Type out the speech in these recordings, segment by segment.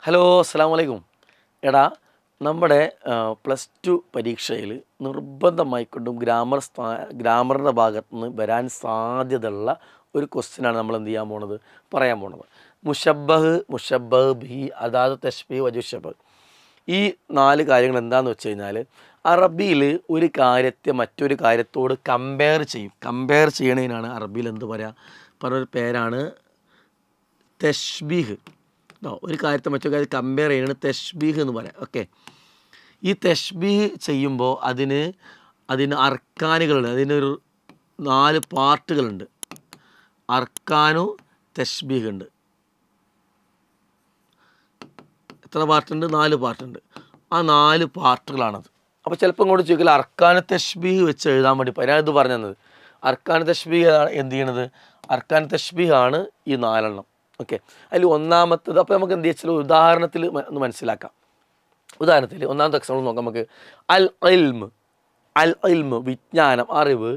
Hello, അസ്സലാമു അലൈക്കും. എടാ, നമ്മുടെ +2 പരീക്ഷയിൽ നിർബന്ധമായിക്കൊണ്ടും ഗ്രാമറിൻ്റെ ഭാഗത്ത് നിന്ന് വരാൻ സാധ്യതയുള്ള ഒരു ക്വസ്റ്റ്യനാണ് നമ്മൾ എന്ത് ചെയ്യാൻ പോണത്, പറയാൻ പോണത്. മുഷബ്ബഹ് ബിഹി, അതായത് തശ്ബീഹ് വജുഷബ്ബഹ്. ഈ 4 കാര്യങ്ങൾ എന്താണെന്ന് വെച്ച് കഴിഞ്ഞാൽ, അറബിയിൽ ഒരു കാര്യത്തെ മറ്റൊരു കാര്യത്തോട് കമ്പയർ ചെയ്യണതിനാണ് അറബിയിൽ എന്ത് പറയുക, പറഞ്ഞൊരു പേരാണ് തശ്ബീഹ്. ഒരു കാര്യത്തെ മറ്റൊരു കാര്യം കമ്പയർ ചെയ്യുന്നത് തശ്ബീഹ് എന്ന് പറയാം. ഓക്കെ, ഈ തശ്ബീഹ് ചെയ്യുമ്പോൾ അതിന് അർക്കാനുകളുണ്ട്. അതിനൊരു 4 പാർട്ടുകളുണ്ട്. അർക്കാനു തശ്ബീഹ് ഉണ്ട്. എത്ര പാർട്ടുണ്ട്? 4 പാർട്ടുണ്ട്. ആ 4 പാർട്ടുകളാണത്. അപ്പോൾ ചിലപ്പോൾ ഇങ്ങോട്ട് ചോദിക്കില്ല, അർക്കാനു തശ്ബീഹ് വെച്ച് എഴുതാൻ വേണ്ടി ഞാനിത് പറഞ്ഞു തന്നത്. അർക്കാനു തശ്ബീഹ് എന്ത് ചെയ്യണത്? അർക്കാനു തശ്ബീഹ് ആണ് ഈ 4 എണ്ണം. ഓക്കെ, അതിൽ ഒന്നാമത്തത്, അപ്പോൾ നമുക്ക് എന്ത് വെച്ചാൽ ഉദാഹരണത്തിൽ ഒന്ന് മനസ്സിലാക്കാം. ഉദാഹരണത്തിൽ ഒന്നാമത്തെ എക്സാമ്പിൾ നോക്കാം നമുക്ക്. അൽ ഇൽമ് വിജ്ഞാനം, അറിവ്,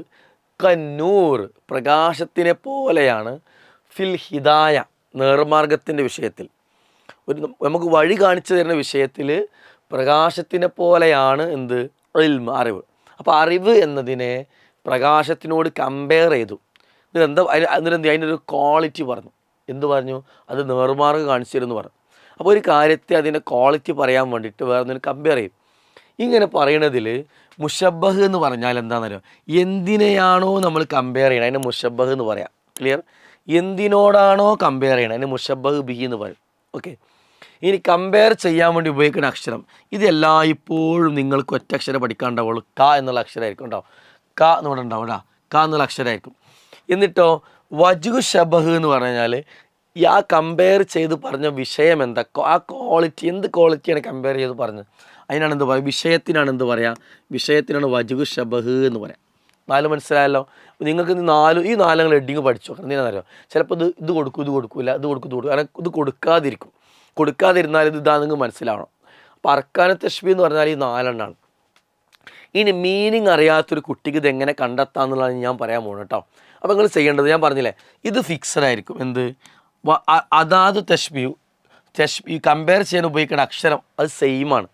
കന്നൂർ പ്രകാശത്തിനെ പോലെയാണ്, ഫിൽ ഹിദായ നേർമാർഗത്തിൻ്റെ വിഷയത്തിൽ, നമുക്ക് വഴി കാണിച്ചു തരുന്ന വിഷയത്തിൽ പ്രകാശത്തിനെ പോലെയാണ് എന്ത്? ഇൽമ്, അറിവ്. അപ്പോൾ അറിവ് എന്നതിനെ പ്രകാശത്തിനോട് കമ്പയർ ചെയ്തു. എന്നിട്ട് അതിനൊരു ക്വാളിറ്റി പറഞ്ഞു. എന്ത് പറഞ്ഞു? അത് നേർമാർഗ്ഗം കാണിച്ചു തരുമെന്ന് പറഞ്ഞു. അപ്പോൾ ഒരു കാര്യത്തെ അതിൻ്റെ ക്വാളിറ്റി പറയാൻ വേണ്ടിയിട്ട് വേറെ ഒന്നിനും കമ്പയർ ചെയ്യും. ഇങ്ങനെ പറയണതിൽ മുഷബ്ബഹ് എന്ന് പറഞ്ഞാൽ എന്താണെന്നറിയോ? എന്തിനെയാണോ നമ്മൾ കമ്പയർ ചെയ്യണം അതിന് മുഷബ്ബഹ് എന്ന് പറയാം. ക്ലിയർ? എന്തിനോടാണോ കമ്പയർ ചെയ്യണം അതിന് മുഷബ്ബഹ് ബിഹി എന്ന് പറയും. ഓക്കെ, ഇനി കമ്പയർ ചെയ്യാൻ വേണ്ടി ഉപയോഗിക്കുന്ന അക്ഷരം, ഇതെല്ലാം ഇപ്പോഴും നിങ്ങൾക്ക് ഒറ്റ അക്ഷരം പഠിക്കാണ്ടാവുള്ളൂ. ക എന്നുള്ള അക്ഷരമായിരിക്കും ഉണ്ടാവും. ക എന്നിവിടെ ഉണ്ടാവും. ക എന്നുള്ള അക്ഷരമായിരിക്കും. എന്നിട്ടോ വജ്ഹു ഷബഹ് എന്ന് പറഞ്ഞാൽ ആ കമ്പയർ ചെയ്ത് പറഞ്ഞ വിഷയം എന്താ, ആ ക്വാളിറ്റി, എന്ത് ക്വാളിറ്റിയാണ് കമ്പയർ ചെയ്ത് പറഞ്ഞത്, അതിനാണ് എന്ത് പറയുക? വിഷയത്തിനാണ് എന്ത് പറയുക? വിഷയത്തിനാണ് വജ്ഹു ഷബഹ് എന്ന് പറയാം. 4 മനസ്സിലായല്ലോ? നിങ്ങൾക്ക് ഈ 4 ഹെഡിങ് പഠിച്ചു നോക്കണം. എന്തിനാണെന്നറിയോ? ചിലപ്പോൾ ഇത് കൊടുക്കും, ഇത് കൊടുക്കില്ല, ഇത് കൊടുക്കും, കാരണം ഇത് കൊടുക്കാതിരുന്നാൽ ഇതാ നിങ്ങൾക്ക് മനസ്സിലാവണം. അപ്പോൾ അർക്കാനു തശ്ബീഹ് എന്ന് പറഞ്ഞാൽ ഈ 4 എണ്ണമാണ്. ഇനി മീനിങ് അറിയാത്തൊരു കുട്ടിക്ക് ഇതെങ്ങനെ കണ്ടെത്താമെന്നുള്ളതാണ് ഞാൻ പറയാൻ പോകുന്നത് കേട്ടോ. അപ്പോൾ നിങ്ങൾ ചെയ്യേണ്ടത്, ഞാൻ പറഞ്ഞില്ലേ, ഇത് ഫിക്സഡ് ആയിരിക്കും. എന്ത്? അതാത് തശ്ബീഹ് കമ്പയർ ചെയ്യാൻ ഉപയോഗിക്കുന്ന അക്ഷരം അത് സെയിമാണ്.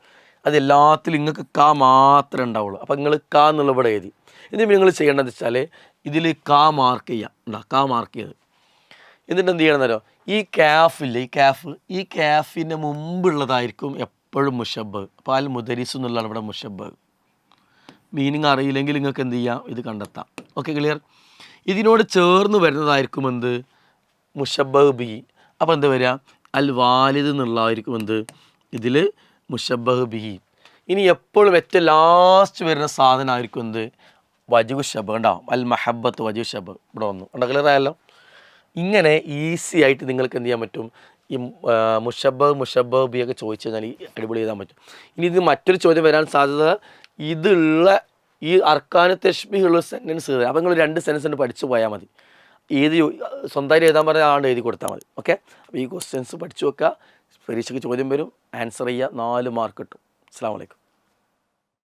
അത് എല്ലാത്തിലും നിങ്ങൾക്ക് ക മാത്രമേ ഉണ്ടാവുള്ളൂ. അപ്പോൾ നിങ്ങൾ ക എന്നുള്ള ഇവിടെ എഴുതി. എന്നിട്ട് നിങ്ങൾ ചെയ്യേണ്ടതെന്ന് വെച്ചാൽ ഇതിൽ ക മാർക്ക് ചെയ്യാം. ക മാർക്ക് ചെയ്ത് എന്നിട്ട് എന്ത് ചെയ്യണമെന്നല്ലോ, ഈ ക്യാഫില്ലേ, ഈ ക്യാഫിൻ്റെ മുമ്പുള്ളതായിരിക്കും എപ്പോഴും മുഷബ്ബഹ്. അപ്പോൾ അൽ മുദരിസ് എന്നുള്ളതാണ് ഇവിടെ മുഷബ്ബഹ്. മീനിങ് അറിയില്ലെങ്കിൽ നിങ്ങൾക്ക് എന്ത് ചെയ്യാം? ഇത് കണ്ടെത്താം. Okay, clear? ഇതിനോട് ചേർന്ന് വരുന്നതായിരിക്കും എന്ത്? മുഷബ്ബഹ് ബിഹി. അപ്പോൾ എന്താ വരിക? അൽ വാലിദ് എന്നുള്ളതായിരിക്കും എന്ത്? ഇതിൽ മുഷബ്ബഹ് ബിഹി. ഇനി എപ്പോഴും ഏറ്റവും ലാസ്റ്റ് വരുന്ന സാധനമായിരിക്കും എന്ത്? വജ്ഹു ഷബഹ്. ഉണ്ടാവും. അൽ മഹബ്ബത്ത് വജ്ഹു ഷബഹ് ഇവിടെ വന്നു. ക്ലിയർ ആയല്ലോ? ഇങ്ങനെ ഈസി ആയിട്ട് നിങ്ങൾക്ക് എന്ത് ചെയ്യാൻ പറ്റും? ഈ മുഷബ്ബഹ് ബി ഒക്കെ ചോദിച്ചു കഴിഞ്ഞാൽ അടിപൊളി ചെയ്താൻ പറ്റും. ഇനി ഇത് മറ്റൊരു ചോദ്യം വരാൻ സാധ്യത, ഇതുള്ള ഈ അർക്കാനു തശ്ബീഹ് ഉള്ള സെൻറ്റൻസ്. അപ്പോൾ നിങ്ങൾ 2 സെൻറ്റൻസ് പഠിച്ചു പോയാൽ മതി. സ്വന്തമായിട്ട് എഴുതാൻ പറഞ്ഞാൽ ആണ്ട് എഴുതി കൊടുത്താൽ മതി. ഓക്കെ, അപ്പോൾ ഈ ക്വസ്റ്റ്യൻസ് പഠിച്ചു വെക്കുക. പരീക്ഷയ്ക്ക് ചോദ്യം വരും, ആൻസർ ചെയ്യുക, 4 മാർക്ക് കിട്ടും. അസ്സലാമു അലൈക്കും.